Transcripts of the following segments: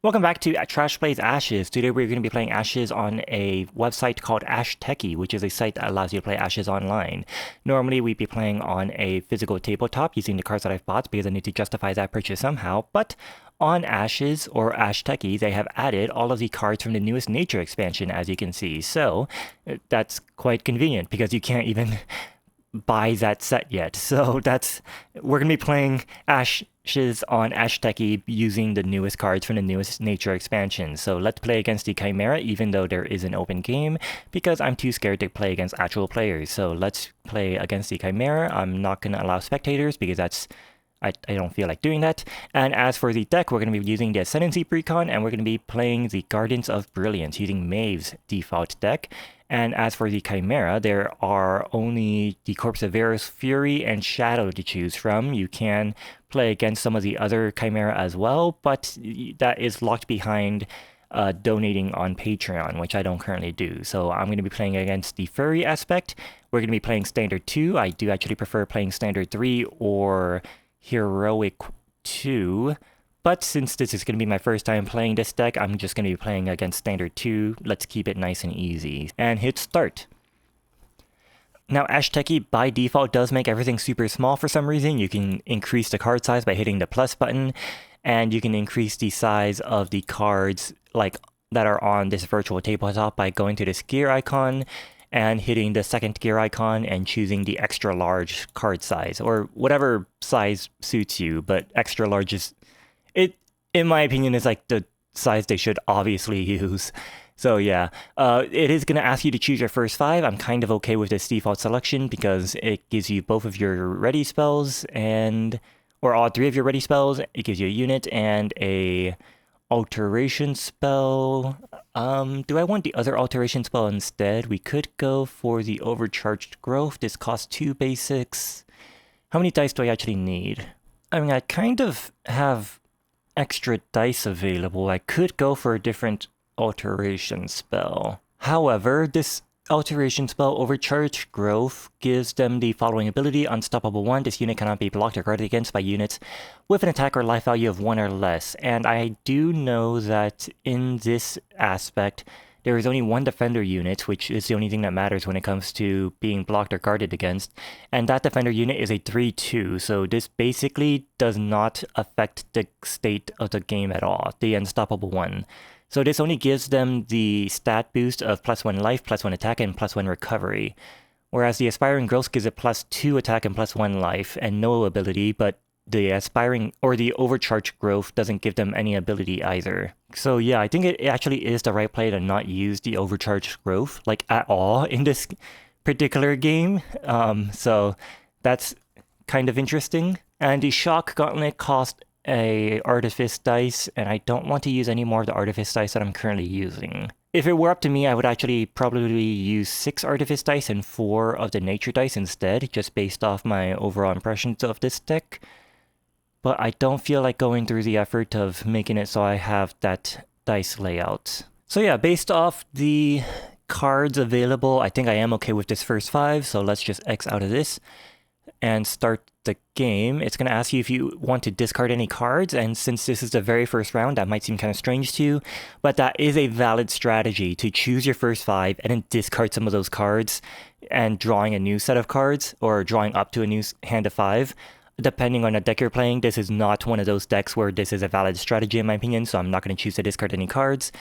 Welcome back to Trash Plays Ashes. Today we're going to be playing Ashes on a website called Ashteki, which is a site that allows you to play Ashes online. Normally we'd be playing on a physical tabletop using the cards that I've bought because I need to justify that purchase somehow, but on Ashes or Ashteki they have added all of the cards from the newest Nature expansion, as you can see. So that's quite convenient because you can't even buy that set yet. So we're going to be playing Ashes on Ashteki using the newest cards from the newest Nature expansion. So let's play against the Chimera, even though there is an open game, because I'm too scared to play against actual players. So let's play against the Chimera. I'm not going to allow spectators because I don't feel like doing that. And as for the deck, we're going to be using the Ascendancy Precon, and we're going to be playing the Gardens of Brilliance using Maeve's default deck. And as for the Chimera, there are only the Corpse of Viros, Fury, and Shadow to choose from. You can play against some of the other Chimera as well, but that is locked behind donating on Patreon, which I don't currently do. So I'm going to be playing against the Furry aspect. We're going to be playing Standard 2. I do actually prefer playing Standard 3 or Heroic 2. But since this is going to be my first time playing this deck, I'm just going to be playing against Standard 2. Let's keep it nice and easy. And hit start. Now, Ashteki by default does make everything super small for some reason. You can increase the card size by hitting the plus button, and you can increase the size of the cards that are on this virtual tabletop by going to this gear icon and hitting the second gear icon and choosing the extra large card size, or whatever size suits you, but extra large is... It, in my opinion, is like the size they should obviously use. So yeah, it is going to ask you to choose your first 5. I'm kind of okay with this default selection because it gives you both of your ready spells or all 3 of your ready spells. It gives you a unit and a alteration spell. Do I want the other alteration spell instead? We could go for the overcharged growth. This costs 2 basics. How many dice do I actually need? I mean, I kind of have extra dice available. I could go for a different alteration spell. However, this alteration spell, Overcharged Growth, gives them the following ability: Unstoppable 1. This unit cannot be blocked or guarded against by units with an attack or life value of 1 or less. And I do know that in this aspect, there is only 1 defender unit, which is the only thing that matters when it comes to being blocked or guarded against. And that defender unit is a 3/2, so this basically does not affect the state of the game at all, the Unstoppable 1. So this only gives them the stat boost of +1 life, +1 attack, and +1 recovery. Whereas the Aspiring Growth gives it +2 attack and +1 life, and no ability, but the Aspiring or the Overcharged Growth doesn't give them any ability either. So yeah, I think it actually is the right play to not use the Overcharged Growth, at all in this particular game. So that's kind of interesting. And the Shock Gauntlet cost a Artifice dice, and I don't want to use any more of the Artifice dice that I'm currently using. If it were up to me, I would actually probably use 6 Artifice dice and 4 of the Nature dice instead, just based off my overall impressions of this deck. But I don't feel like going through the effort of making it so I have that dice layout. So yeah, based off the cards available, I think I am okay with this first 5, so let's just X out of this and start the game. It's going to ask you if you want to discard any cards, and since this is the very first round, that might seem kind of strange to you, but that is a valid strategy, to choose your first 5 and then discard some of those cards and drawing a new set of cards, or drawing up to a new hand of 5. Depending on the deck you're playing, this is not one of those decks where this is a valid strategy in my opinion, so I'm not going to choose to discard any cards.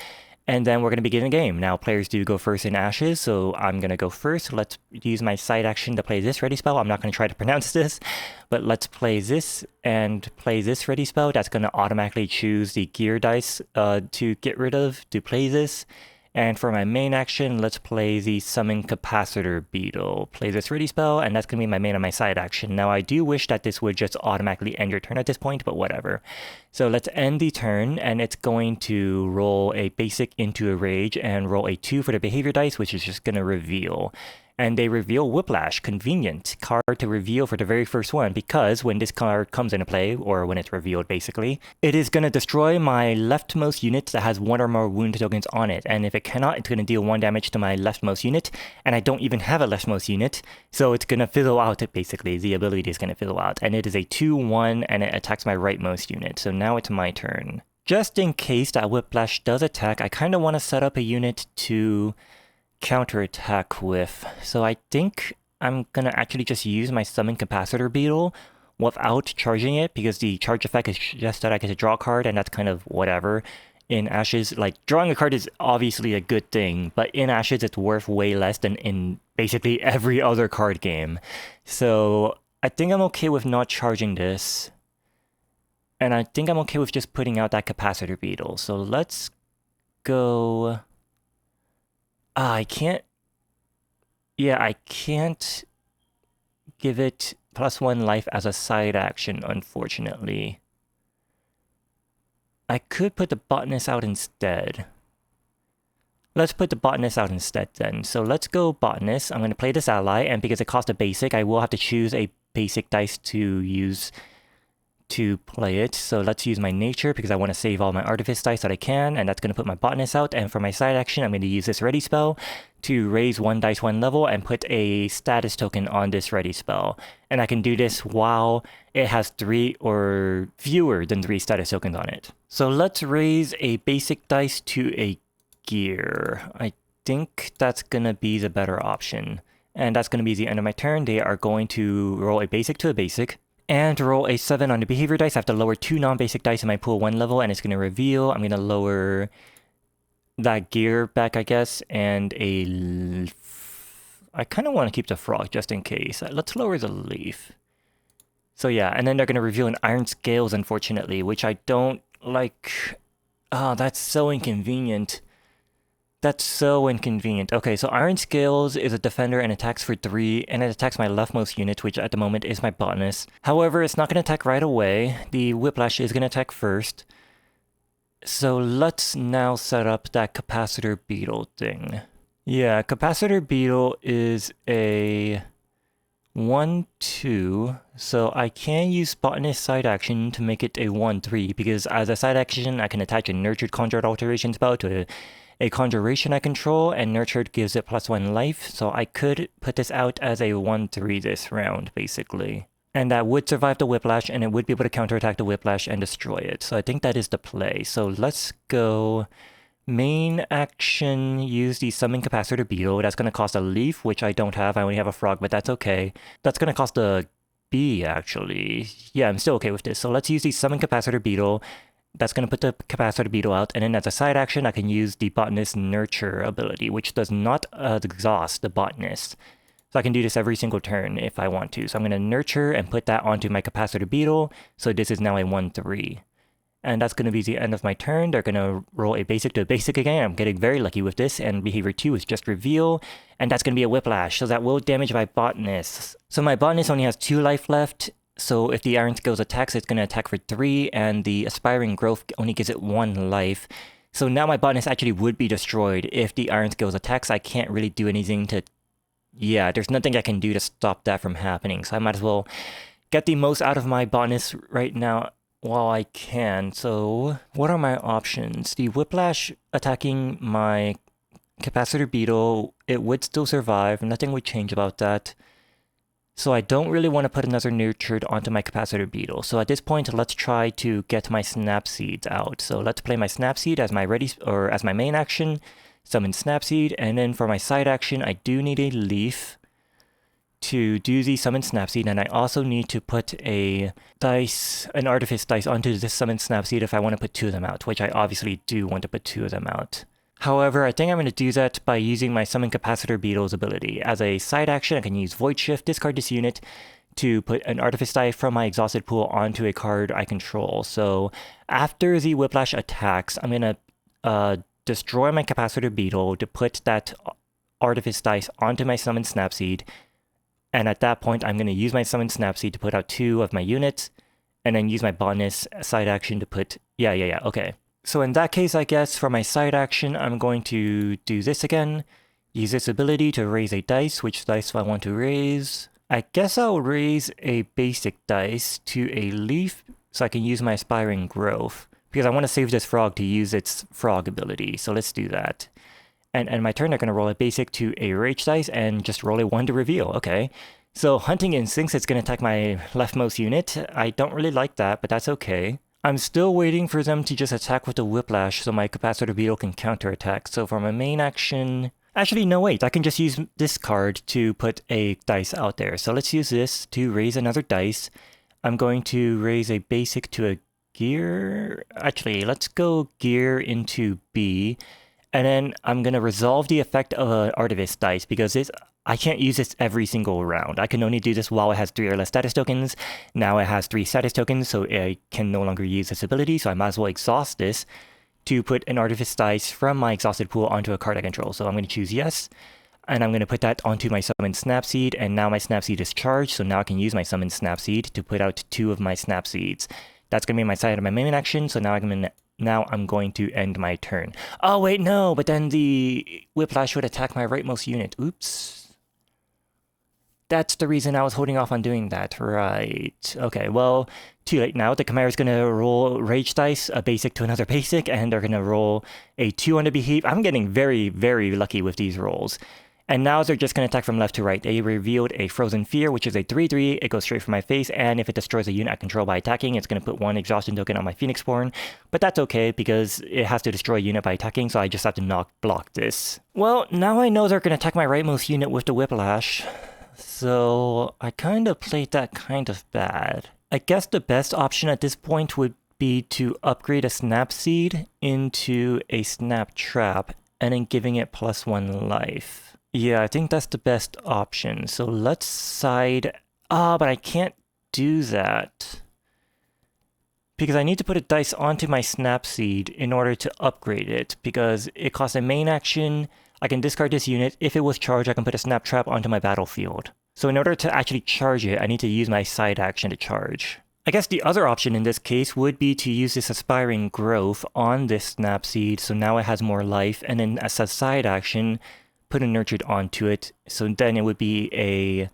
And then we're going to begin the game. Now, players do go first in Ashes, so I'm going to go first. Let's use my side action to play this ready spell. I'm not going to try to pronounce this, but let's play this and play this ready spell. That's going to automatically choose the gear dice to get rid of to play this. And for my main action, let's play the Summon Capacitor Beetle. Play this ready spell, and that's going to be my main and my side action. Now, I do wish that this would just automatically end your turn at this point, but whatever. So let's end the turn, and it's going to roll a basic into a rage and roll a 2 for the behavior dice, which is just going to reveal. And they reveal Whiplash, convenient card to reveal for the very first one, because when this card comes into play, or when it's revealed basically, it is going to destroy my leftmost unit that has 1 or more wound tokens on it, and if it cannot, it's going to deal 1 damage to my leftmost unit, and I don't even have a leftmost unit, so it's going to fizzle out basically. The ability is going to fizzle out, and it is a 2/1, and it attacks my rightmost unit. So now it's my turn. just in case that Whiplash does attack, I kind of want to set up a unit to counterattack with. So I think I'm going to actually just use my Summon Capacitor Beetle without charging it, because the charge effect is just that I get to draw a card, and that's kind of whatever. In Ashes, like, drawing a card is obviously a good thing, but in Ashes it's worth way less than in basically every other card game. So I think I'm okay with not charging this. And I think I'm okay with just putting out that Capacitor Beetle. So let's go... I can't... Yeah, I can't give it +1 life as a side action, unfortunately. I could put the Botanist out instead. Let's put the Botanist out instead then. So let's go Botanist. I'm going to play this ally, and because it costs a basic, I will have to choose a basic dice to use to play it. So let's use my nature because I want to save all my artifice dice that I can, and that's going to put my botanist out. And for my side action, I'm going to use this ready spell to raise 1 dice 1 level and put a status token on this ready spell. And I can do this while it has 3 or fewer than 3 status tokens on it. So let's raise a basic dice to a gear. I think that's going to be the better option. And that's going to be the end of my turn. They are going to roll a basic to a basic. And to roll a 7 on the behavior dice, I have to lower 2 non-basic dice in my pool 1 level, and it's going to reveal. I'm going to lower that gear back, I guess, and I kind of want to keep the frog just in case. Let's lower the leaf. So yeah, and then they're going to reveal an Iron Scales, unfortunately, which I don't like. Oh, that's so inconvenient. That's so inconvenient. Okay, so Iron Scales is a defender and attacks for 3, and it attacks my leftmost unit, which at the moment is my botanist. However, it's not going to attack right away. The Whiplash is going to attack first. So let's now set up that Capacitor Beetle thing. Yeah, Capacitor Beetle is a 1/2, so I can use Botanist side action to make it a 1/3, because as a side action, I can attach a Nurtured Conjured Alteration spell to a conjuration I control, and Nurtured gives it +1 life, so I could put this out as a 1/3 this round, basically. And that would survive the Whiplash, and it would be able to counterattack the Whiplash and destroy it. So I think that is the play. So let's go main action, use the Summon Capacitor Beetle. That's going to cost a leaf, which I don't have. I only have a frog, but that's okay. That's going to cost a bee, actually. Yeah, I'm still okay with this. So let's use the Summon Capacitor Beetle. That's going to put the Capacitor Beetle out, and then as a side action, I can use the Botanist Nurture ability, which does not exhaust the Botanist. So I can do this every single turn if I want to. So I'm going to Nurture and put that onto my Capacitor Beetle, so this is now a 1/3. And that's going to be the end of my turn. They're going to roll a basic to a basic again. I'm getting very lucky with this, and behavior 2 is just reveal, and that's going to be a Whiplash, so that will damage my Botanist. So my Botanist only has 2 life left. So if the Iron Skills attacks, it's going to attack for 3, and the Aspiring Growth only gives it 1 life. So now my botanist actually would be destroyed if the Iron Skills attacks. I can't really do anything to... Yeah, there's nothing I can do to stop that from happening. So I might as well get the most out of my botanist right now while I can. So what are my options? The Whiplash attacking my Capacitor Beetle, it would still survive. Nothing would change about that. So I don't really want to put another Nurtured onto my Capacitor Beetle. So at this point, let's try to get my Snapseeds out. So let's play my Snapseed as my as my main action, summon Snapseed, and then for my side action, I do need a leaf to do the summon Snapseed, and I also need to put an artifice dice onto this summon Snapseed if I want to put 2 of them out, which I obviously do want to put 2 of them out. However, I think I'm going to do that by using my Summon Capacitor Beetle's ability. As a side action, I can use Void Shift, discard this unit, to put an Artifice die from my exhausted pool onto a card I control. So after the Whiplash attacks, I'm going to destroy my Capacitor Beetle to put that Artifice dice onto my Summon Snapseed. And at that point, I'm going to use my Summon Snapseed to put out 2 of my units, and then use my Botanist side action to put... Yeah, okay. So in that case, I guess, for my side action, I'm going to do this again. Use this ability to raise a dice. Which dice do I want to raise? I guess I'll raise a basic dice to a leaf so I can use my Aspiring Growth. Because I want to save this frog to use its frog ability. So let's do that. And my turn, they're going to roll a basic to a rage dice and just roll a 1 to reveal. Okay. So Hunting Instincts, it's going to attack my leftmost unit. I don't really like that, but that's okay. I'm still waiting for them to just attack with the Whiplash so my Capacitor Beetle can counterattack. So for my main action... Actually, no, wait. I can just use this card to put a dice out there. So let's use this to raise another dice. I'm going to raise a basic to a gear. Actually, let's go gear into B. And then I'm going to resolve the effect of an Artifice dice because I can't use this every single round. I can only do this while it has 3 or less status tokens. Now it has 3 status tokens, so I can no longer use this ability, so I might as well exhaust this to put an Artifice dice from my exhausted pool onto a card I control. So I'm going to choose yes, and I'm going to put that onto my Summon Snapseed, and now my Snapseed is charged, so now I can use my Summon Snapseed to put out 2 of my Snapseeds. That's going to be my side of my main action, so now I'm going to end my turn. Oh wait, no, but then the Whiplash would attack my rightmost unit. Oops. That's the reason I was holding off on doing that, right. Okay, well, too late now. The Chimera's gonna roll Rage Dice, a basic to another basic, and they're gonna roll a 2 on the Beheave. I'm getting very, very lucky with these rolls. And now they're just gonna attack from left to right. They revealed a Frozen Fear, which is a 3/3. It goes straight for my face, and if it destroys a unit I control by attacking, it's gonna put 1 exhaustion token on my Phoenixborn. But that's okay, because it has to destroy a unit by attacking, so I just have to block this. Well, now I know they're gonna attack my rightmost unit with the Whiplash. So I kind of played that kind of bad. I guess the best option at this point would be to upgrade a Snapseed into a Snap Trap and then giving it +1 life. Yeah, I think that's the best option. So let's side... but I can't do that. Because I need to put a dice onto my Snapseed in order to upgrade it. Because it costs a main action... I can discard this unit. If it was charged, I can put a Snap Trap onto my battlefield. So in order to actually charge it, I need to use my side action to charge. I guess the other option in this case would be to use this Aspiring Growth on this Snapseed, so now it has more life, and then as a side action, put a Nurtured onto it, so then it would be a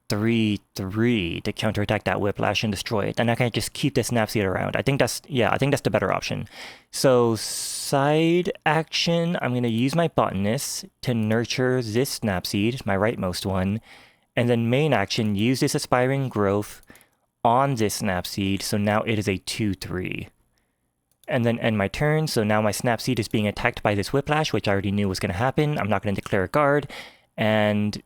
3/3 to counterattack that Whiplash and destroy it. And I can just keep the Snapseed around. I think that's the better option. So side action, I'm going to use my Botanist to nurture this Snapseed, my rightmost one. And then main action, use this Aspiring Growth on this Snapseed, so now it is a 2/3. And then end my turn, so now my Snapseed is being attacked by this Whiplash, which I already knew was going to happen. I'm not going to declare a guard, and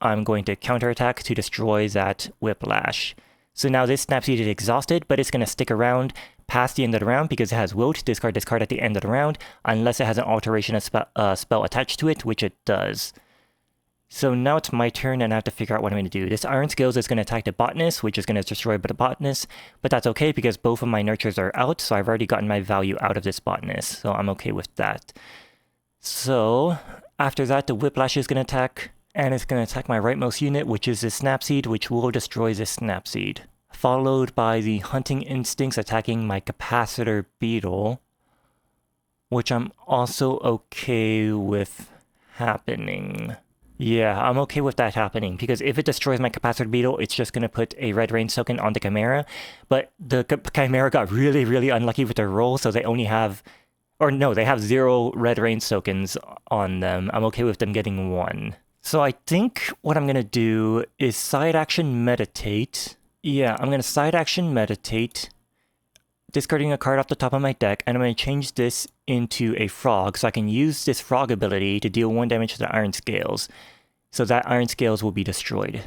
I'm going to counterattack to destroy that Whiplash. So now this Snapseed is exhausted, but it's going to stick around past the end of the round because it has will to discard this card at the end of the round, unless it has an alteration of spell attached to it, which it does. So now it's my turn and I have to figure out what I'm going to do. This Iron Scales is going to attack the Botanist, which is going to destroy the Botanist, but that's okay because both of my nurtures are out, so I've already gotten my value out of this Botanist, so I'm okay with that. So after that, the Whiplash is going to attack, and it's going to attack my rightmost unit, which is this Snapseed, which will destroy this Snapseed. Followed by the Hunting Instincts attacking my Capacitor Beetle, which I'm also okay with happening. Yeah, I'm okay with that happening, because if it destroys my Capacitor Beetle, it's just going to put a red range token on the Chimera, but the Chimera got really, really unlucky with their roll, so they only have... Or no, they have 0 red range tokens on them. I'm okay with them getting 1. So I think what I'm going to do is side action Meditate. Yeah, I'm going to side action Meditate, discarding a card off the top of my deck, and I'm going to change this into a Frog, so I can use this Frog ability to deal 1 damage to the Iron Scales. So that Iron Scales will be destroyed.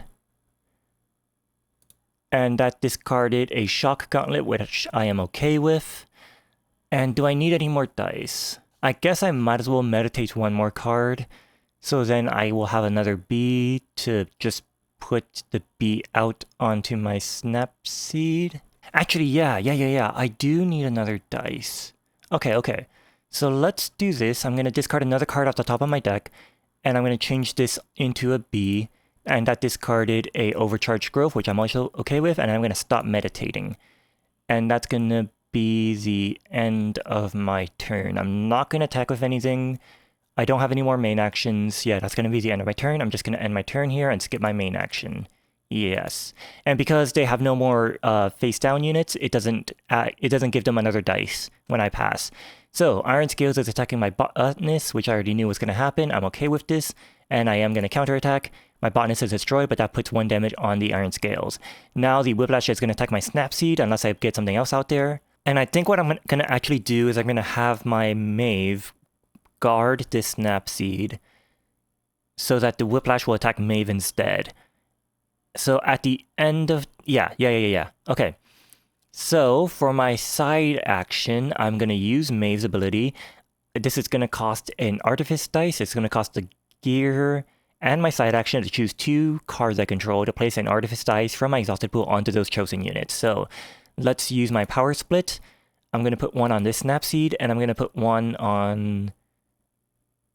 And that discarded a Shock Gauntlet, which I am okay with. And do I need any more dice? I guess I might as well Meditate 1 more card, so then I will have another B to just put the B out onto my Snapseed. Actually, yeah, I do need another dice. Okay. So let's do this. I'm going to discard another card off the top of my deck, and I'm going to change this into a B, and that discarded a Overcharged Growth, which I'm also okay with, and I'm going to stop meditating. And that's going to be the end of my turn. I'm not going to attack with anything. I don't have any more main actions. Yeah, that's going to be the end of my turn. I'm just going to end my turn here and skip my main action. Yes. And because they have no more face down units, it doesn't give them another dice when I pass. So Iron Scales is attacking my Botanist, which I already knew was going to happen. I'm okay with this, and I am going to counterattack. My Botanist is destroyed, but that puts 1 damage on the Iron Scales. Now the Whiplash is going to attack my Snapseed unless I get something else out there. And I think what I'm gonna actually do is I'm gonna have my Maeve guard this Snapseed so that the Whiplash will attack Maeve instead. So at the end of... Yeah. Okay. So for my side action, I'm going to use Maeve's ability. This is going to cost an Artifice dice. It's going to cost a gear and my side action to choose 2 cards I control to place an Artifice dice from my exhausted pool onto those chosen units. So let's use my power split. I'm going to put one on this Snapseed, and I'm going to put one on...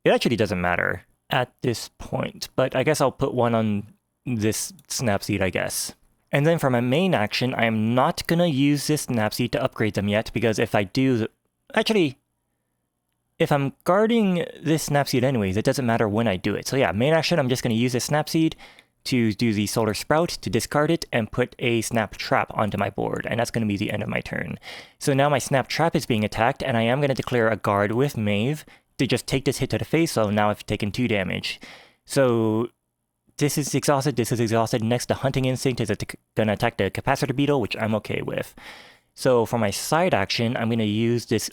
It actually doesn't matter at this point, but I guess I'll put one on this Snapseed, I guess. And then for my main action, I am not going to use this Snapseed to upgrade them yet, because if I do... Actually, if I'm guarding this Snapseed anyways, it doesn't matter when I do it. So yeah, main action, I'm just going to use this Snapseed to do the Solar Sprout, to discard it, and put a Snap Trap onto my board, and that's going to be the end of my turn. So now my Snap Trap is being attacked, and I am going to declare a guard with Maeve to just take this hit to the face, so now I've taken 2 damage. So this is exhausted, this is exhausted. Next, the Hunting Instinct is going to attack the Capacitor Beetle, which I'm okay with. So for my side action, I'm going to use this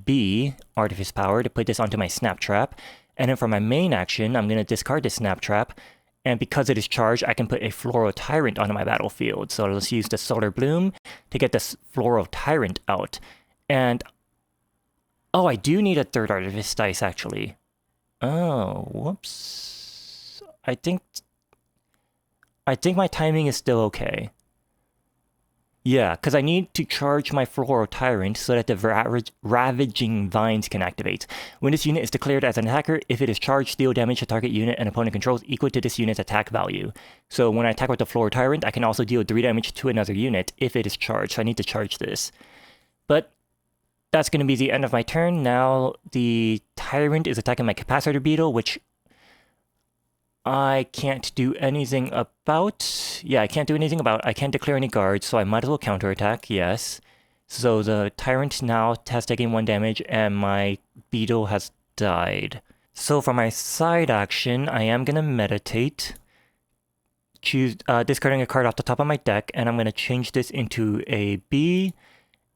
B, Artifice Power, to put this onto my Snap Trap. And then for my main action, I'm going to discard this Snap Trap. And because it is charged, I can put a Floral Tyrant onto my battlefield. So let's use the Solar Bloom to get this Floral Tyrant out. And... oh, I do need a 3rd Artifice dice, actually. Oh, whoops. I think my timing is still okay. Yeah, because I need to charge my Floral Tyrant so that the Ravaging Vines can activate. When this unit is declared as an attacker, if it is charged, deal damage to target unit an opponent controls equal to this unit's attack value. So when I attack with the Floral Tyrant, I can also deal 3 damage to another unit if it is charged. So I need to charge this. But that's going to be the end of my turn. Now the Tyrant is attacking my Capacitor Beetle, which I can't do anything about. Yeah, I can't do anything about. I can't declare any guards, so I might as well counterattack, yes. So the Tyrant now has taken 1 damage, and my Beetle has died. So for my side action, I am going to meditate, choose discarding a card off the top of my deck, and I'm going to change this into a B,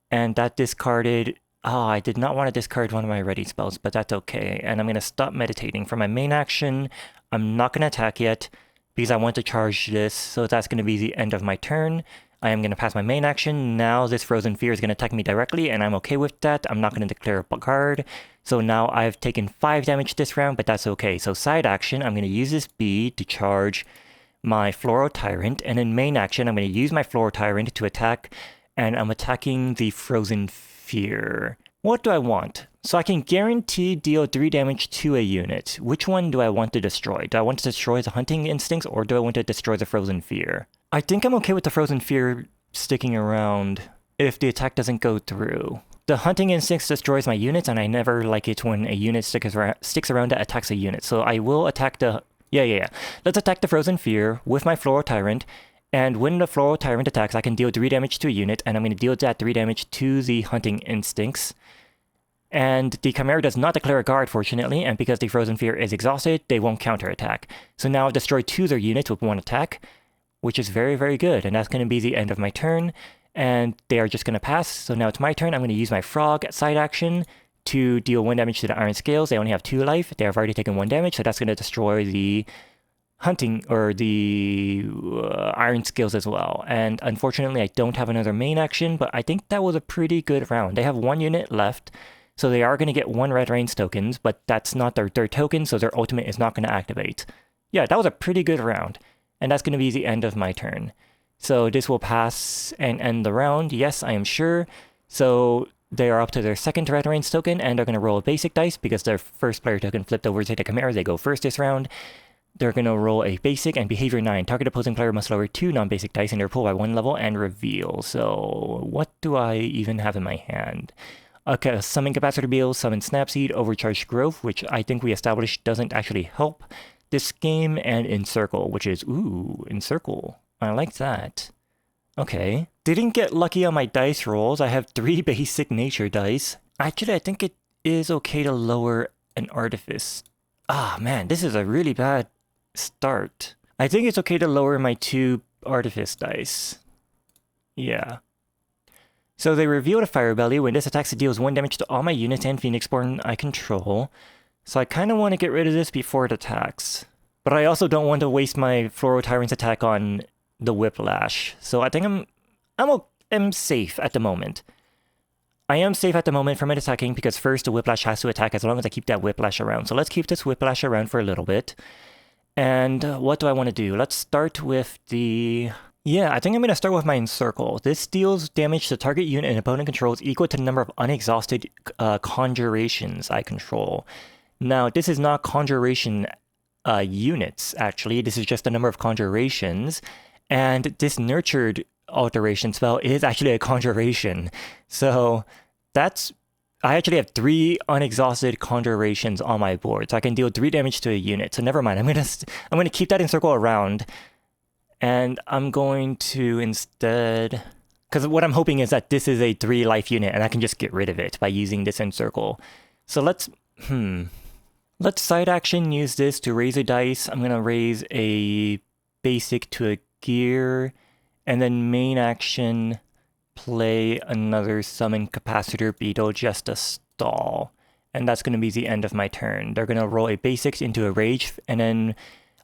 and that discarded... oh, I did not want to discard one of my ready spells, but that's okay. And I'm going to stop meditating. For my main action, I'm not going to attack yet because I want to charge this, so that's going to be the end of my turn. I am going to pass my main action. Now this Frozen Fear is going to attack me directly, and I'm okay with that. I'm not going to declare a card. So now I've taken 5 damage this round, but that's okay. So side action, I'm going to use this B to charge my Floral Tyrant, and in main action, I'm going to use my Floral Tyrant to attack, and I'm attacking the Frozen Fear. What do I want? So I can guarantee deal 3 damage to a unit. Which one do I want to destroy? Do I want to destroy the Hunting Instincts, or do I want to destroy the Frozen Fear? I think I'm okay with the Frozen Fear sticking around if the attack doesn't go through. The Hunting Instincts destroys my units, and I never like it when a unit sticks around that attacks a unit. So I will attack the... Yeah. Let's attack the Frozen Fear with my Floral Tyrant. And when the Floral Tyrant attacks, I can deal 3 damage to a unit, and I'm going to deal that 3 damage to the Hunting Instincts. And the Chimera does not declare a guard, fortunately, and because the Frozen Fear is exhausted, they won't counterattack. So now I've destroyed 2 of their units with 1 attack, which is very, very good, and that's going to be the end of my turn, and they are just going to pass. So now it's my turn. I'm going to use my Frog side action to deal 1 damage to the Iron Scales. They only have 2 life. They have already taken 1 damage, so that's going to destroy the Hunting, or the Iron Scales as well. And unfortunately, I don't have another main action, but I think that was a pretty good round. They have 1 unit left, so they are going to get 1 Red Rains tokens, but that's not their token, so their ultimate is not going to activate. Yeah, that was a pretty good round, and that's going to be the end of my turn. So this will pass and end the round, yes, I am sure. So they are up to their 2nd Red Rains token, and they're going to roll a basic dice because their first player token flipped over to the Chimera. They go first this round. They're going to roll a basic and behavior 9. Target opposing player must lower 2 non-basic dice in their pool by 1 level and reveal. So what do I even have in my hand? Okay, summon Capacitor Beetle, summon Snapseed, Overcharged Growth, which I think we established doesn't actually help this game, and Encircle, which is, ooh, Encircle. I like that. Okay. Didn't get lucky on my dice rolls. I have 3 basic nature dice. Actually, I think it is okay to lower an Artifice. Ah, man, this is a really bad start. I think it's okay to lower my 2 Artifice dice. Yeah. So they revealed a Fire Belly. When this attacks, it deals 1 damage to all my units and Phoenixborn I control. So I kind of want to get rid of this before it attacks. But I also don't want to waste my Floral Tyrant's attack on the Whiplash. So I think I'm safe at the moment. I am safe at the moment from it attacking because first the Whiplash has to attack as long as I keep that Whiplash around. So let's keep this Whiplash around for a little bit. And what do I want to do? Let's start with the... Yeah, I think I'm going to start with my Encircle. This deals damage to target unit and opponent controls equal to the number of unexhausted conjurations I control. Now, this is not conjuration units, actually. This is just the number of conjurations. And this Nurtured alteration spell is actually a conjuration. So that's... I actually have 3 unexhausted conjurations on my board, so I can deal 3 damage to a unit. So never mind, I'm gonna keep that Encircle around. And I'm going to instead... Because what I'm hoping is that this is a 3 life unit and I can just get rid of it by using this Encircle. So let's... Let's side action use this to raise a dice. I'm going to raise a basic to a gear. And then main action, play another Summon Capacitor Beetle just to stall. And that's going to be the end of my turn. They're going to roll a basic into a rage and then...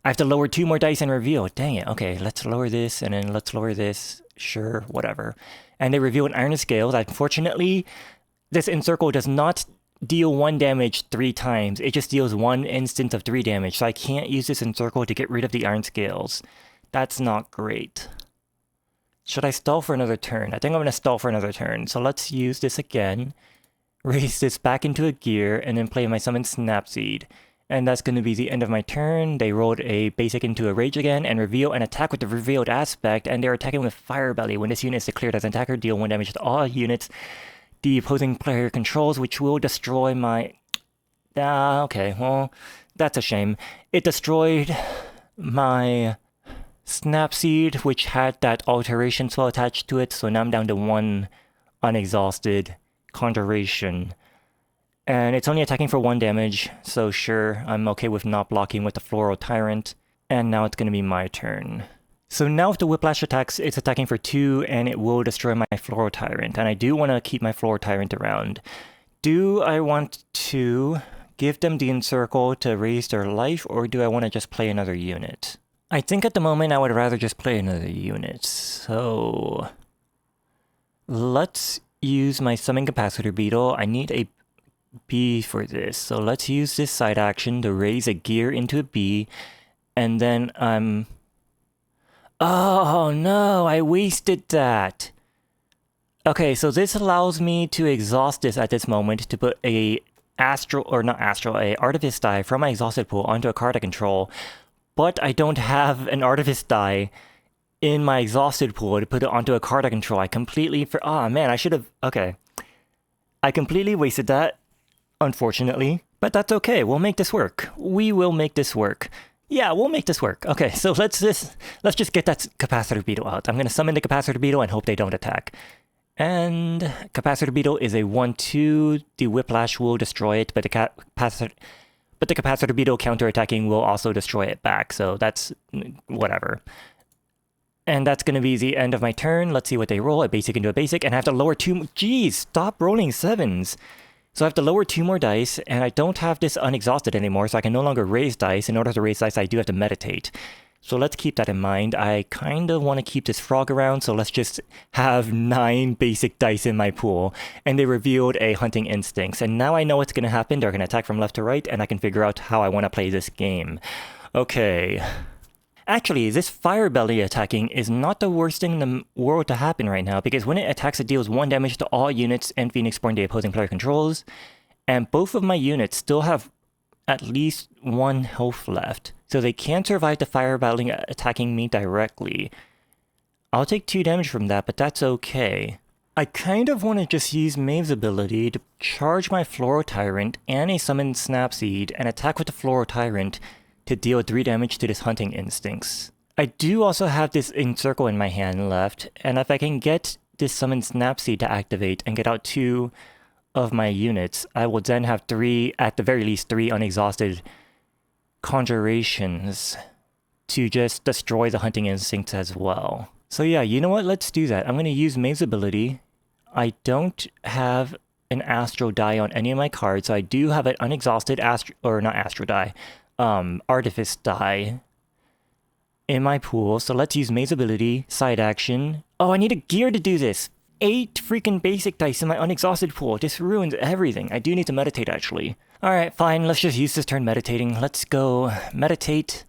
I have to lower 2 more dice and reveal. Dang it. Okay, let's lower this, and then let's lower this. Sure, whatever. And they reveal an Iron Scales. Unfortunately, this Encircle does not deal 1 damage 3 times. It just deals 1 instance of 3 damage, so I can't use this Encircle to get rid of the Iron Scales. That's not great. Should I stall for another turn? I think I'm going to stall for another turn. So let's use this again. Raise this back into a gear, and then play my Summon Snapseed. And that's going to be the end of my turn. They rolled a basic into a rage again and reveal an attack with the revealed aspect, and they're attacking with Fire Belly. When this unit is declared as an attacker, deal 1 damage to all units the opposing player controls, which will destroy my... okay, well, that's a shame. It destroyed my Snapseed, which had that alteration spell attached to it, so now I'm down to 1 unexhausted conjuration. And it's only attacking for 1 damage, so sure, I'm okay with not blocking with the Floral Tyrant. And now it's going to be my turn. So now if the Whiplash attacks, it's attacking for 2, and it will destroy my Floral Tyrant. And I do want to keep my Floral Tyrant around. Do I want to give them the Encircle to raise their life, or do I want to just play another unit? I think at the moment I would rather just play another unit. So let's use my Summon Capacitor Beetle. I need a B for this, so let's use this side action to raise a gear into a B, and then oh no, I wasted that. Okay, so this allows me to exhaust this at this moment to put a Artifice die from my exhausted pool onto a card I control, but I don't have an Artifice die in my exhausted pool to put it onto a card I control. I completely man, I should have... Okay. I completely wasted that. Unfortunately, but that's okay. We'll make this work. We will make this work. Yeah, we'll make this work. Okay, so let's just get that Capacitor Beetle out. I'm going to summon the Capacitor Beetle and hope they don't attack. And Capacitor Beetle is a 1/2. The Whiplash will destroy it, but the Capacitor Beetle counterattacking will also destroy it back. So that's whatever. And that's going to be the end of my turn. Let's see what they roll. A basic into a basic, and I have to lower 2. Jeez, stop rolling 7s. So I have to lower 2 more dice, and I don't have this unexhausted anymore, so I can no longer raise dice. In order to raise dice, I do have to meditate. So let's keep that in mind. I kind of want to keep this frog around, so let's just have 9 basic dice in my pool. And they revealed a Hunting Instincts, and now I know what's going to happen. They're going to attack from left to right, and I can figure out how I want to play this game. Okay. Actually, this Fire Belly attacking is not the worst thing in the world to happen right now, because when it attacks, it deals 1 damage to all units and Phoenixborn the opposing player controls, and both of my units still have at least 1 health left, so they can survive the Fire Belly attacking me directly. I'll take 2 damage from that, but that's okay. I kind of want to just use Maeve's ability to charge my Floral Tyrant and a Summon Snapseed and attack with the Floral Tyrant to deal 3 damage to this Hunting Instincts. I do also have this Encircle in my hand left, and if I can get this Summon Snapseed to activate and get out 2 of my units, I will then have 3, at the very least 3 unexhausted conjurations to just destroy the Hunting Instincts as well. So yeah, you know what? Let's do that. I'm going to use Maeve's ability. I don't have an astral die on any of my cards, so I do have an unexhausted artifice die in my pool. So let's use Maeve's ability, side action. Oh, I need a gear to do this. 8 freaking basic dice in my unexhausted pool. This ruins everything. I do need to meditate, actually. Alright, fine. Let's just use this turn meditating. Let's go meditate.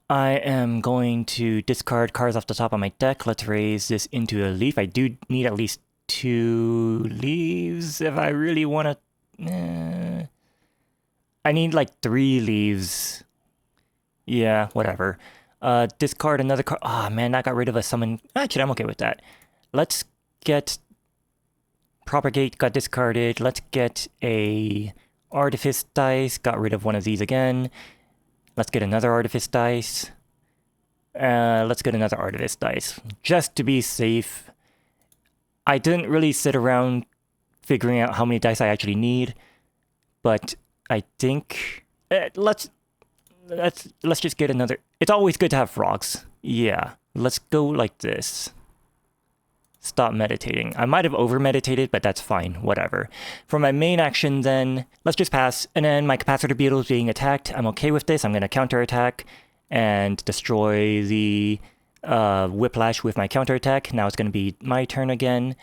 I am going to discard cards off the top of my deck. Let's raise this into a leaf. I do need at least 2 leaves if I really want to... I need like 3 leaves. Yeah, whatever. Discard another card. Ah, man, that got rid of a summon. Actually, I'm okay with that. Let's get... Propagate got discarded. Let's get a Artifice dice. Got rid of one of these again. Let's get another Artifice dice. Let's get another Artifice dice. Just to be safe. I didn't really sit around figuring out how many dice I actually need. But I think... let's just get another... It's always good to have frogs. Yeah. Let's go like this. Stop meditating. I might have over-meditated, but that's fine. Whatever. For my main action, then, let's just pass. And then my Capacitor Beetle is being attacked. I'm okay with this. I'm going to counterattack and destroy the Whiplash with my counterattack. Now it's going to be my turn again.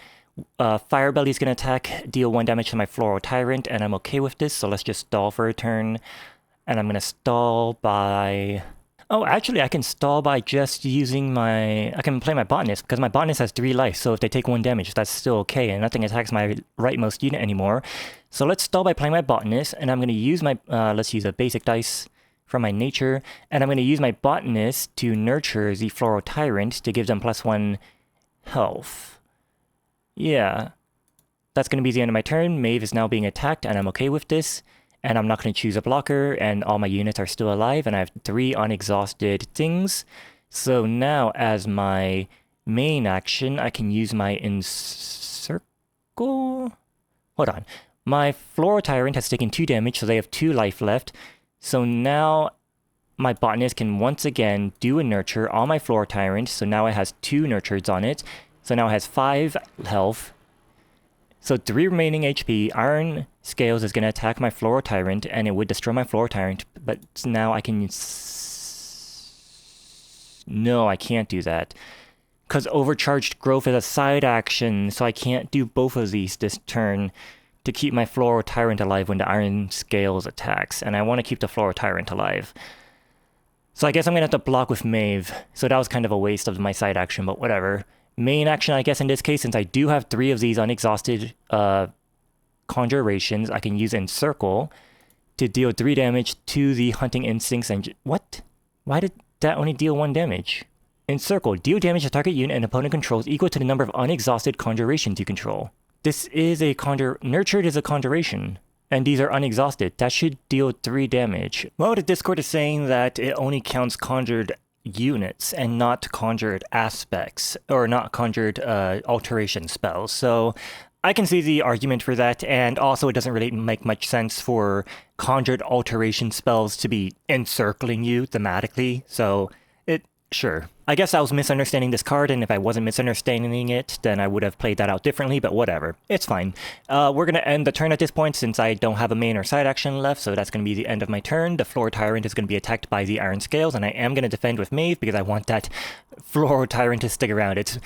Firebelly is going to attack, deal 1 damage to my Floral Tyrant, and I'm okay with this. So let's just stall for a turn. And I'm going to stall by... Oh, actually, I can stall by just using my... I can play my Botanist, because my Botanist has 3 life, so if they take 1 damage, that's still okay, and nothing attacks my rightmost unit anymore. So let's stall by playing my Botanist, and I'm going to use my... let's use a basic dice from my nature, and I'm going to use my Botanist to nurture the Floral Tyrant to give them +1 health. Yeah. That's going to be the end of my turn. Maeve is now being attacked, and I'm okay with this. And I'm not going to choose a blocker, and all my units are still alive, and I have 3 unexhausted things. So now, as my main action, I can use my Encircle? Hold on. My Floral Tyrant has taken 2 damage, so they have 2 life left. So now, my Botanist can once again do a Nurture on my Floral Tyrant, so now it has 2 Nurtures on it. So now it has 5 health. So 3 remaining HP, Iron Scales is going to attack my Floral Tyrant, and it would destroy my Floral Tyrant, but now I can... No, I can't do that. Because Overcharged Growth is a side action, so I can't do both of these this turn to keep my Floral Tyrant alive when the Iron Scales attacks, and I want to keep the Floral Tyrant alive. So I guess I'm going to have to block with Maeve, so that was kind of a waste of my side action, but whatever. Main action, I guess, in this case, since I do have 3 of these unexhausted conjurations, I can use Encircle to deal 3 damage to the Hunting Instincts and... What? Why did that only deal 1 damage? Encircle. Deal damage to target unit and opponent controls equal to the number of unexhausted conjurations you control. This is a Nurtured is a conjuration, and these are unexhausted. That should deal 3 damage. Well, the Discord is saying that it only counts conjured units and not conjured aspects, or not conjured alteration spells. So I can see the argument for that, and also it doesn't really make much sense for conjured alteration spells to be encircling you thematically, so sure. I guess I was misunderstanding this card, and if I wasn't misunderstanding it, then I would have played that out differently, but whatever. It's fine. We're going to end the turn at this point since I don't have a main or side action left, so that's going to be the end of my turn. The Floral Tyrant is going to be attacked by the Iron Scales, and I am going to defend with Maeve because I want that Floral Tyrant to stick around.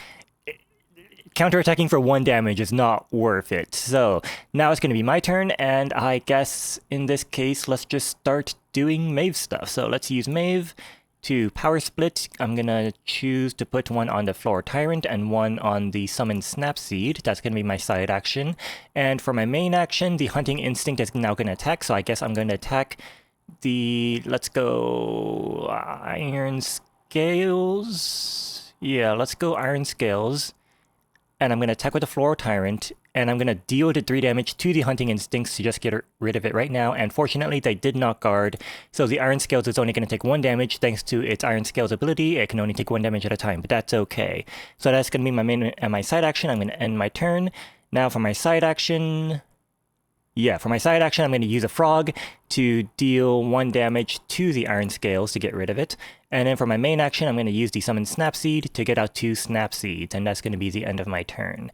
Counterattacking for 1 damage is not worth it. So now it's going to be my turn, and I guess in this case, let's just start doing Maeve stuff. So let's use Maeve to power split. I'm going to choose to put 1 on the Floral Tyrant and 1 on the Summon Snapseed. That's going to be my side action. And for my main action, the Hunting Instinct is now going to attack, so I guess I'm going to attack the... Let's go... Iron Scales? Yeah, let's go Iron Scales. And I'm going to attack with the Floral Tyrant, and I'm going to deal the 3 damage to the Hunting Instincts to just get rid of it right now. And fortunately, they did not guard, so the Iron Scales is only going to take 1 damage thanks to its Iron Scales ability. It can only take 1 damage at a time, but that's okay. So that's going to be my main and my side action. I'm going to end my turn. Now for my side action... Yeah, for my side action, I'm going to use a Frog to deal 1 damage to the Iron Scales to get rid of it. And then for my main action, I'm going to use the Summon Snapseed to get out 2 Snapseeds, and that's going to be the end of my turn.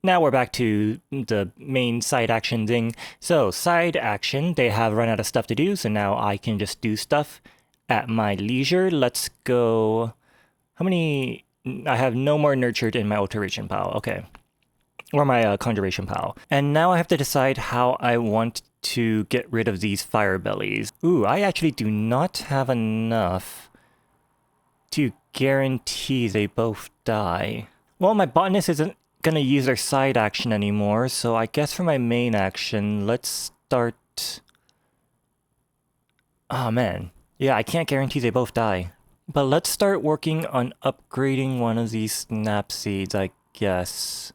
Now we're back to the main side action thing. So side action, they have run out of stuff to do, so now I can just do stuff at my leisure. Let's go... How many... I have no more nurtured in my alteration pile. Okay. Or my conjuration pile. And now I have to decide how I want to get rid of these fire bellies. Ooh, I actually do not have enough to guarantee they both die. Well, my botanist isn't gonna use their side action anymore, so I guess for my main action, let's start... Oh man. Yeah, I can't guarantee they both die. But let's start working on upgrading one of these snap seeds, I guess.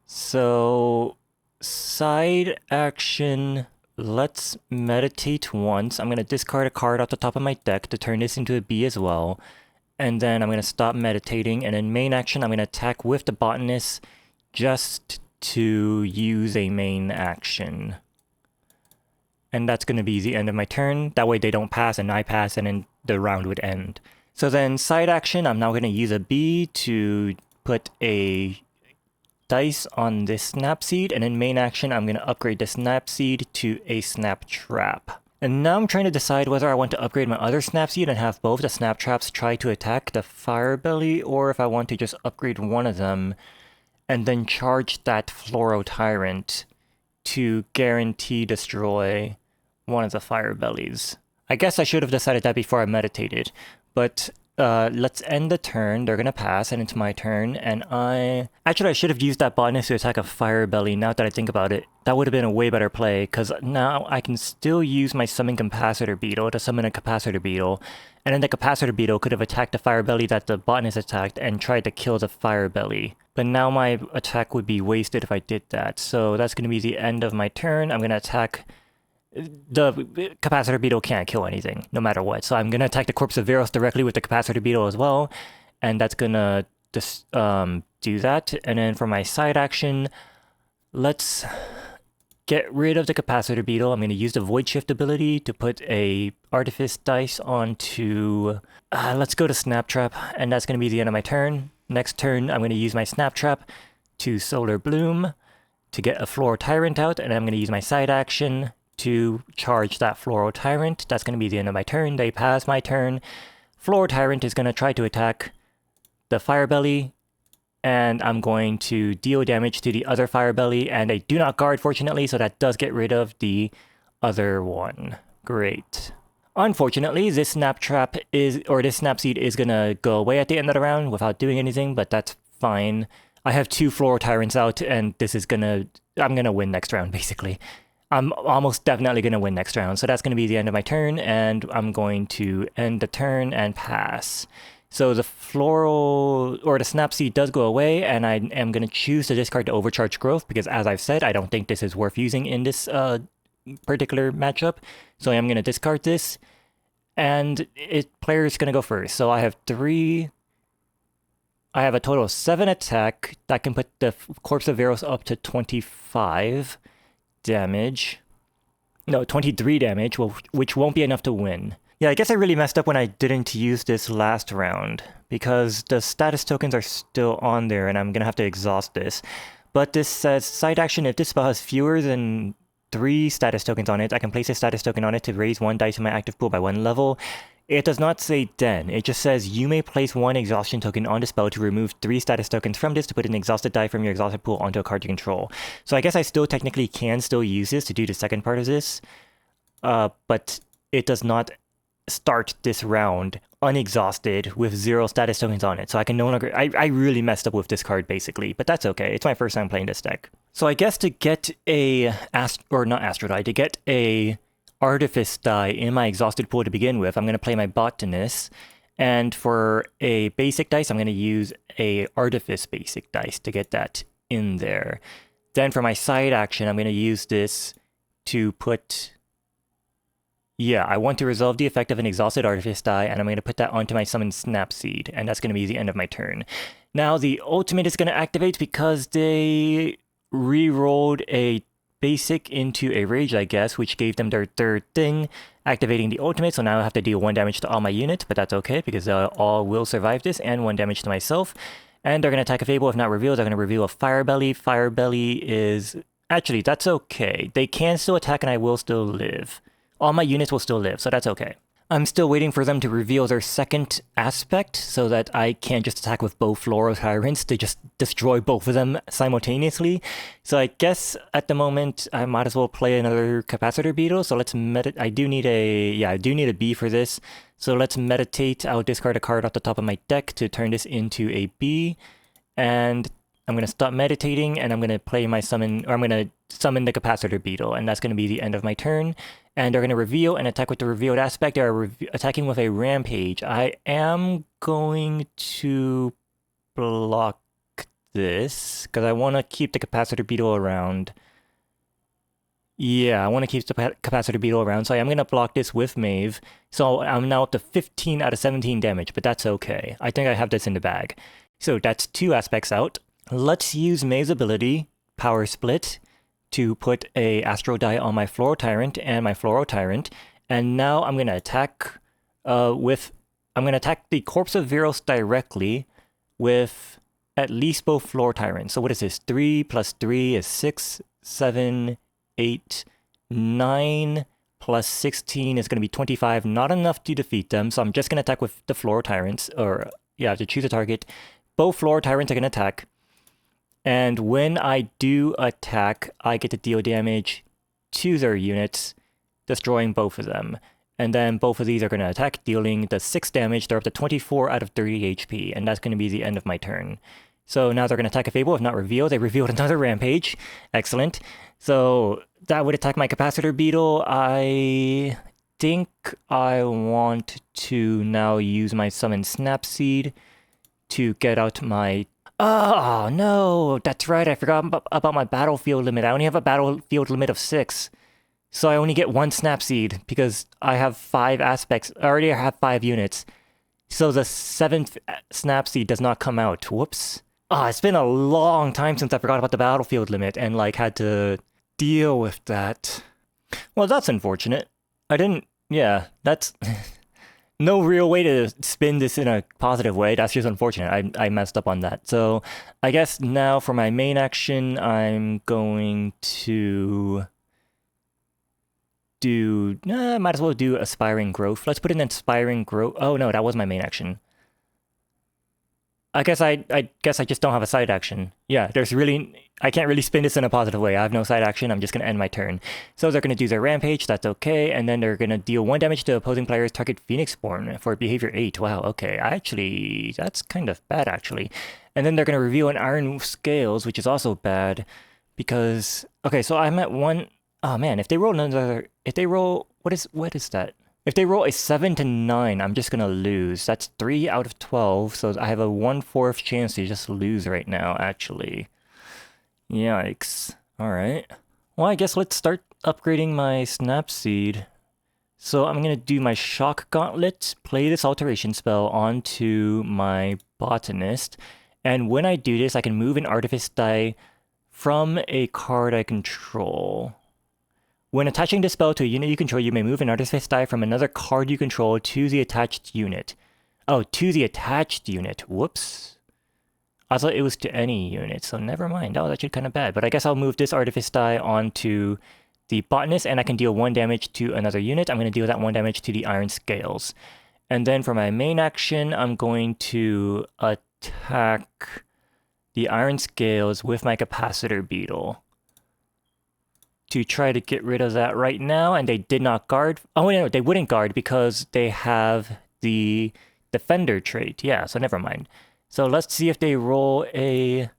So, side action, let's meditate once. I'm going to discard a card off the top of my deck to turn this into a B as well. And then I'm going to stop meditating. And in main action, I'm going to attack with the botanist just to use a main action. And that's going to be the end of my turn. That way they don't pass and I pass and then the round would end. So then side action, I'm now going to use a B to put a dice on this snap seed, and in main action I'm going to upgrade the snap seed to a snap trap. And now I'm trying to decide whether I want to upgrade my other snap seed and have both the snap traps try to attack the fire belly, or if I want to just upgrade one of them and then charge that Floro Tyrant to guarantee destroy one of the fire bellies. I guess I should have decided that before I meditated, but let's end the turn. They're gonna pass, and it's my turn, and Actually, I should have used that botanist to attack a fire belly, now that I think about it. That would have been a way better play, because now I can still use my summon capacitor beetle to summon a capacitor beetle, and then the capacitor beetle could have attacked the fire belly that the botanist attacked and tried to kill the fire belly. But now my attack would be wasted if I did that, so that's gonna be the end of my turn. I'm gonna attack... The capacitor beetle can't kill anything, no matter what. So I'm gonna attack the Corpse of Viros directly with the capacitor beetle as well, and that's gonna just do that. And then for my side action, let's get rid of the capacitor beetle. I'm gonna use the Void Shift ability to put a Artifice dice onto... let's go to Snap Trap, and that's gonna be the end of my turn. Next turn, I'm gonna use my Snap Trap to Solar Bloom to get a Floro Tyrant out, and I'm gonna use my side action to charge that Floro Tyrant. That's going to be the end of my turn. They pass my turn. Floro Tyrant is going to try to attack the fire belly, and I'm going to deal damage to the other fire belly, and they do not guard, fortunately, so that does get rid of the other one. Great. Unfortunately, this snap trap is, or this snap seed is going to go away at the end of the round without doing anything, but that's fine. I have 2 Floro Tyrants out, and this is I'm going to win next round, basically. I'm almost definitely going to win next round, so that's going to be the end of my turn, and I'm going to end the turn and pass. So the floral, or the snap seed does go away, and I am going to choose to discard the overcharge growth, because as I've said, I don't think this is worth using in this particular matchup. So I'm going to discard this, and player is going to go first. So I have I have a total of 7 attack that can put the Corpse of Viros up to 25 damage. No, 23 damage, which won't be enough to win. Yeah, I guess I really messed up when I didn't use this last round, because the status tokens are still on there and I'm gonna have to exhaust this. But this says side action, if this spell has fewer than 3 status tokens on it, I can place a status token on it to raise 1 dice in my active pool by 1 level. It does not say then, it just says you may place 1 exhaustion token on the spell to remove 3 status tokens from this to put an exhausted die from your exhausted pool onto a card you control. So I guess I still technically can still use this to do the second part of this, but it does not start this round unexhausted with 0 status tokens on it. So I can no longer... I really messed up with this card basically, but that's okay. It's my first time playing this deck. So I guess to get a... to get a Artifice die in my exhausted pool to begin with, I'm going to play my Botanist, and for a basic dice, I'm going to use a Artifice basic dice to get that in there. Then for my side action, I'm going to use this to put... Yeah, I want to resolve the effect of an exhausted Artifice die, and I'm going to put that onto my Summon Snap Seed, and that's going to be the end of my turn. Now, the ultimate is going to activate because they re-rolled a basic into a rage, I guess, which gave them their 3rd thing, activating the ultimate. So now I have to deal 1 damage to all my units, but that's okay because all will survive this, and 1 damage to myself. And they're going to attack a Fable. If not revealed, they're going to reveal a Fire Belly. Fire Belly is... Actually, that's okay. They can still attack and I will still live. All my units will still live, so that's okay. I'm still waiting for them to reveal their second aspect so that I can't just attack with both Floral Tyrants to just destroy both of them simultaneously. So I guess at the moment I might as well play another Capacitor Beetle. So let's I do need a B for this. So let's meditate. I'll discard a card off the top of my deck to turn this into a B. And I'm going to stop meditating and I'm going to play my summon, or I'm going to summon the Capacitor Beetle, and that's going to be the end of my turn. And they're going to reveal and attack with the revealed aspect. They're attacking with a Rampage. I am going to block this because I want to keep the Capacitor Beetle around. Yeah, I want to keep the Capacitor Beetle around, so I am going to block this with Maeve. So I'm now up to 15 out of 17 damage, but that's okay. I think I have this in the bag. So that's 2 aspects out. Let's use Maeve's ability, Power Split, to put a Astral Die on my Floral Tyrant and my Floral Tyrant. And now I'm going to attack I'm going to attack the Corpse of Viros directly with at least both Floral Tyrants. So what is this? 3 plus 3 is 6, 7, 8, 9, plus 16 is going to be 25. Not enough to defeat them, so I'm just going to attack with the Floral Tyrants. Or, yeah, to choose a target. Both Floral Tyrants are going to attack. And when I do attack, I get to deal damage to their units, destroying both of them. And then both of these are going to attack, dealing the 6 damage. They're up to 24 out of 30 HP, and that's going to be the end of my turn. So now they're going to attack a Fable, if not revealed. They revealed another Rampage. Excellent. So that would attack my Capacitor Beetle. I think I want to now use my Summon Snapseed to get out my... Oh, no, that's right. I forgot about my battlefield limit. I only have a battlefield limit of 6. So I only get 1 Snapseed because I have 5 aspects. I already have 5 units. So the 7th Snapseed does not come out. Whoops. Oh, it's been a long time since I forgot about the battlefield limit and, like, had to deal with that. Well, that's unfortunate. Yeah, that's... No real way to spin this in a positive way. That's just unfortunate. I messed up on that. So I guess now for my main action, I'm going to do... might as well do Aspiring Growth. Let's put in Aspiring Growth. Oh, no, that was my main action. I guess I just don't have a side action. Yeah, I can't really spin this in a positive way. I have no side action. I'm just going to end my turn. So they're going to do their Rampage. That's okay. And then they're going to deal 1 damage to opposing player's target Phoenixborn for behavior 8. Wow, okay. That's kind of bad, actually. And then they're going to reveal an Iron Scales, which is also bad because... Okay, so I'm at 1... Oh, man, if they roll another... If they roll... What is that? If they roll a 7 to 9, I'm just going to lose. That's 3 out of 12, so I have a 1/4 chance to just lose right now, actually. Yikes. Alright. Well, I guess let's start upgrading my Snapseed. So I'm going to do my Shock Gauntlet, play this Alteration spell onto my Botanist, and when I do this, I can move an Artifice die from a card I control. When attaching this spell to a unit you control, you may move an Artifice die from another card you control to the attached unit. Oh, to the attached unit. Whoops. I thought it was to any unit, so never mind. Oh, that's actually kind of bad. But I guess I'll move this Artifice die onto the Botanist, and I can deal 1 damage to another unit. I'm going to deal that 1 damage to the Iron Scales. And then for my main action, I'm going to attack the Iron Scales with my Capacitor Beetle to try to get rid of that right now, and they did not guard. Oh, no, they wouldn't guard because they have the Defender trait. Yeah, so never mind. So let's see if they roll a...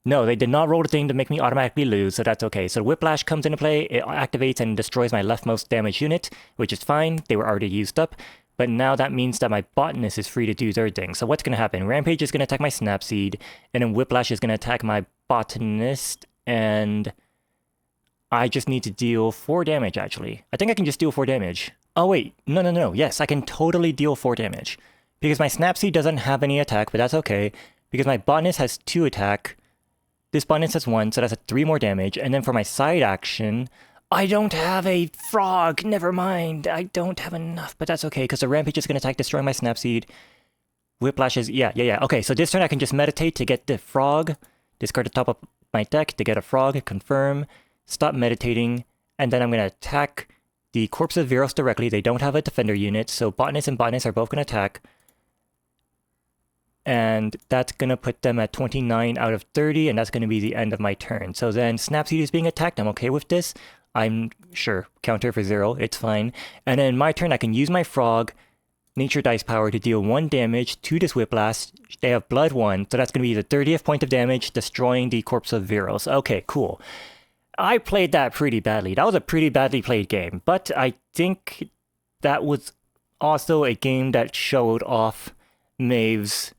No, they did not roll the thing to make me automatically lose, so that's okay. So Whiplash comes into play, it activates and destroys my leftmost damage unit, which is fine. They were already used up. But now that means that my Botanist is free to do their thing. So what's going to happen? Rampage is going to attack my Snapseed, and then Whiplash is going to attack my Botanist, and... I just need to deal 4 damage, actually. I think I can just deal 4 damage. Oh, wait. No. Yes, I can totally deal 4 damage. Because my Snapseed doesn't have any attack, but that's okay. Because my Botanist has 2 attack. This Botanist has 1, so that's 3 more damage. And then for my side action, I don't have a frog. Never mind. I don't have enough, but that's okay. Because the Rampage is going to attack, destroying my Snapseed. Whiplash is, yeah. Okay, so this turn I can just meditate to get the frog, discard the top of my deck to get a frog, confirm, stop meditating, and then I'm going to attack the Corpse of Viros directly. They don't have a defender unit, so Botanist and Botanist are both going to attack. And that's going to put them at 29 out of 30, and that's going to be the end of my turn. So then Snapseed is being attacked. I'm okay with this. I'm sure. Counter for 0. It's fine. And then my turn, I can use my frog, Nature Dice Power, to deal 1 damage to this Whiplash. They have Blood 1, so that's going to be the 30th point of damage, destroying the Corpse of Viros. Okay, cool. I played that pretty badly. That was a pretty badly played game. But I think that was also a game that showed off Maeve's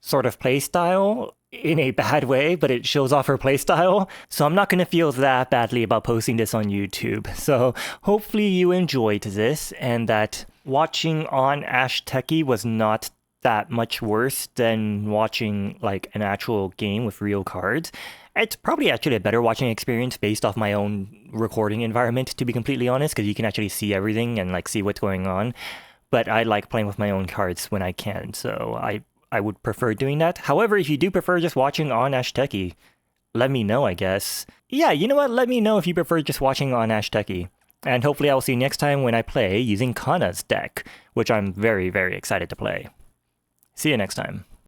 sort of playstyle in a bad way, but it shows off her playstyle. So I'm not going to feel that badly about posting this on YouTube. So hopefully you enjoyed this and that watching on Ashteki was not that much worse than watching like an actual game with real cards. It's probably actually a better watching experience based off my own recording environment, to be completely honest, because you can actually see everything and like see what's going on. But I like playing with my own cards when I can, so I would prefer doing that. However, if you do prefer just watching on Ashteki, let me know, I guess. Yeah, you know what? Let me know if you prefer just watching on Ashteki. And hopefully I will see you next time when I play using Kana's deck, which I'm very, very excited to play. See you next time.